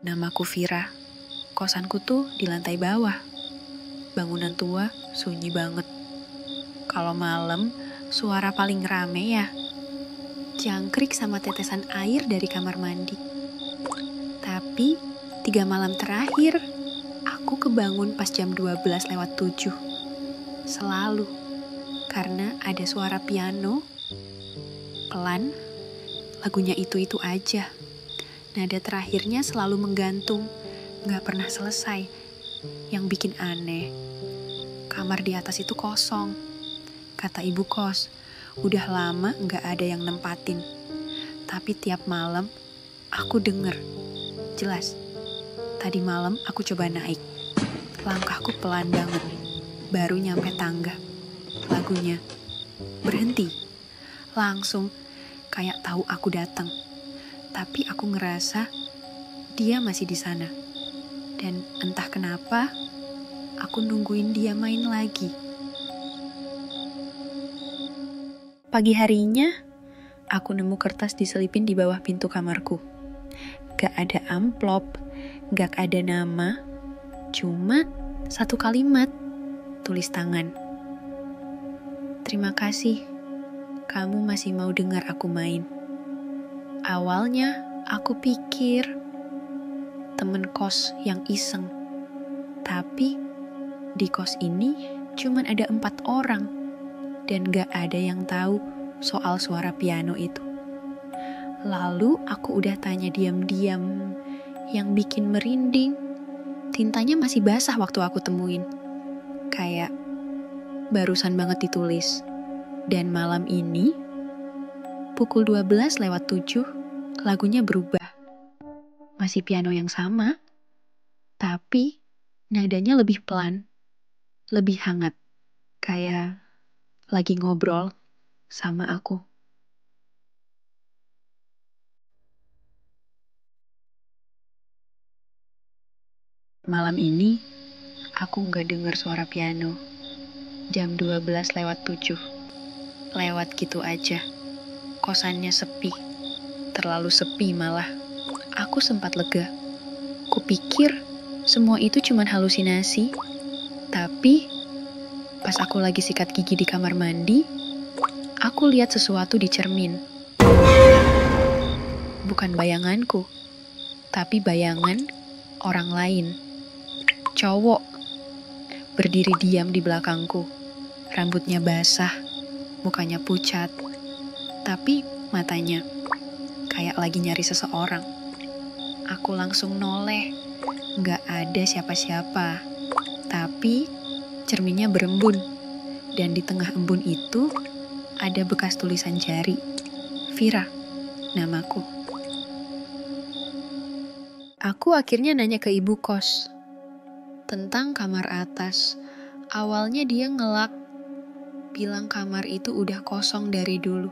Namaku Vira. Kosanku tuh di lantai bawah. Bangunan tua, sunyi banget. Kalau malam, suara paling rame ya. Jangkrik sama tetesan air dari kamar mandi. Tapi 3 malam terakhir, aku kebangun pas jam 12:07. Selalu. Karena ada suara piano. Pelan, lagunya itu-itu aja. Nada terakhirnya selalu menggantung, gak pernah selesai. Yang bikin aneh, kamar di atas itu kosong. Kata ibu kos, udah lama gak ada yang nempatin. Tapi tiap malam, aku denger. Jelas, tadi malam aku coba naik. Langkahku pelan banget, baru nyampe tangga. Lagunya berhenti. Langsung kayak tahu aku datang. Tapi aku ngerasa dia masih di sana. Dan entah kenapa, aku nungguin dia main lagi. Pagi harinya, aku nemu kertas diselipin di bawah pintu kamarku. Gak ada amplop, gak ada nama, cuma satu kalimat, tulis tangan. Terima kasih, kamu masih mau dengar aku main. Awalnya aku pikir temen kos yang iseng. Tapi di kos ini cuman ada 4 orang. Dan gak ada yang tahu soal suara piano itu. Lalu aku udah tanya diam-diam. Yang bikin merinding, tintanya masih basah waktu aku temuin. Kayak barusan banget ditulis. Dan malam ini pukul 12:07, lagunya berubah. Masih piano yang sama, tapi nadanya lebih pelan, lebih hangat. Kayak lagi ngobrol sama aku. Malam ini, aku gak dengar suara piano. Jam 12:07. Lewat gitu aja. Kosannya sepi, terlalu sepi malah. Aku sempat lega. Kupikir semua itu cuma halusinasi. Tapi pas aku lagi sikat gigi di kamar mandi, aku lihat sesuatu di cermin. Bukan bayanganku, tapi bayangan orang lain. Cowok berdiri diam di belakangku. Rambutnya basah, mukanya pucat. Tapi matanya kayak lagi nyari seseorang. Aku langsung noleh. Gak ada siapa-siapa. Tapi cerminnya berembun. Dan di tengah embun itu ada bekas tulisan jari. Vira, namaku. Aku akhirnya nanya ke ibu kos tentang kamar atas. Awalnya dia ngelak, bilang kamar itu udah kosong dari dulu.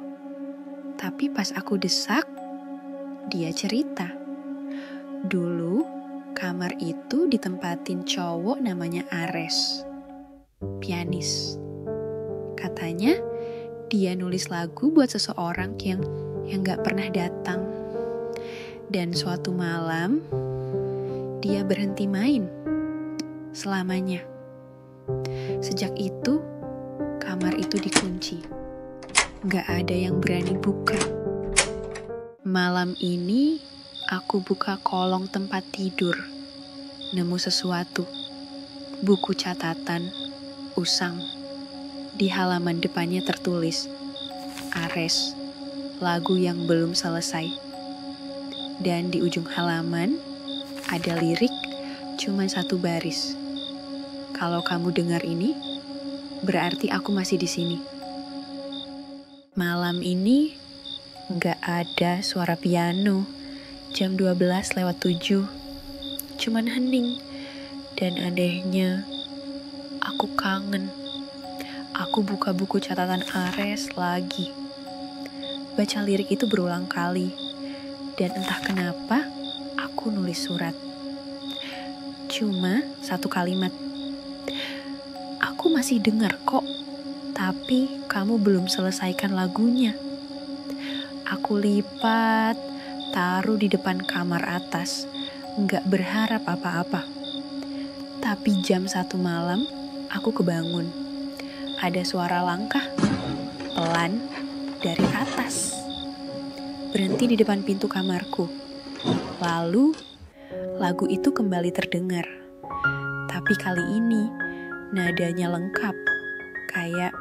Tapi pas aku desak, dia cerita. Dulu, kamar itu ditempatin cowok namanya Ares. Pianis. Katanya, dia nulis lagu buat seseorang yang gak pernah datang. Dan suatu malam, dia berhenti main. Selamanya. Sejak itu, kamar itu dikunci. Gak ada yang berani buka. Malam ini, aku buka kolong tempat tidur. Nemu sesuatu. Buku catatan, usang. Di halaman depannya tertulis, Ares, lagu yang belum selesai. Dan di ujung halaman, ada lirik cuma 1 baris. Kalau kamu dengar ini, berarti aku masih di sini. Malam ini gak ada suara piano. Jam 12:07. Cuman hening. Dan anehnya, aku kangen. Aku buka buku catatan Ares lagi. Baca lirik itu berulang kali. Dan entah kenapa, aku nulis surat. Cuma 1 kalimat. Aku masih dengar kok. Tapi kamu belum selesaikan lagunya. Aku lipat, taruh di depan kamar atas. nggak berharap apa-apa. Tapi jam 1 malam, aku kebangun. Ada suara langkah, pelan, dari atas. Berhenti di depan pintu kamarku. Lalu, lagu itu kembali terdengar. Tapi kali ini, nadanya lengkap. Kayak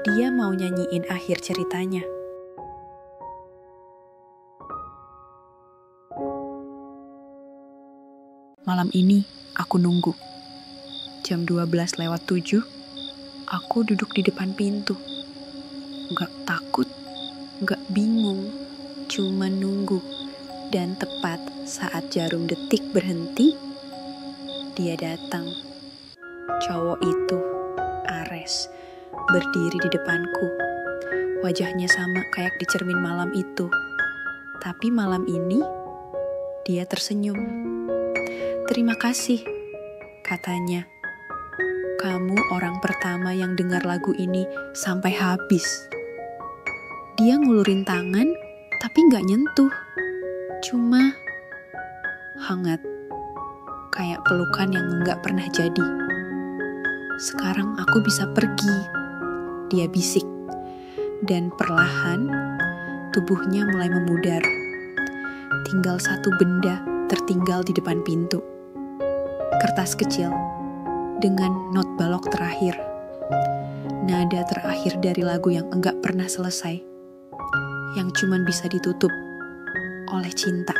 dia mau nyanyiin akhir ceritanya. Malam ini, aku nunggu. Jam 12:07, aku duduk di depan pintu. Gak takut, gak bingung, cuma nunggu. Dan tepat saat jarum detik berhenti, dia datang. Cowok itu, Ares, berdiri di depanku. Wajahnya sama kayak di cermin malam itu. Tapi malam ini, dia tersenyum. "Terima kasih," katanya. "Kamu orang pertama yang dengar lagu ini sampai habis." Dia ngulurin tangan, tapi gak nyentuh. Cuma hangat, kayak pelukan yang gak pernah jadi. "Sekarang aku bisa pergi," dia bisik. Dan perlahan, tubuhnya mulai memudar. Tinggal satu benda tertinggal di depan pintu. Kertas kecil dengan not balok terakhir. Nada terakhir dari lagu yang enggak pernah selesai. Yang cuman bisa ditutup oleh cinta.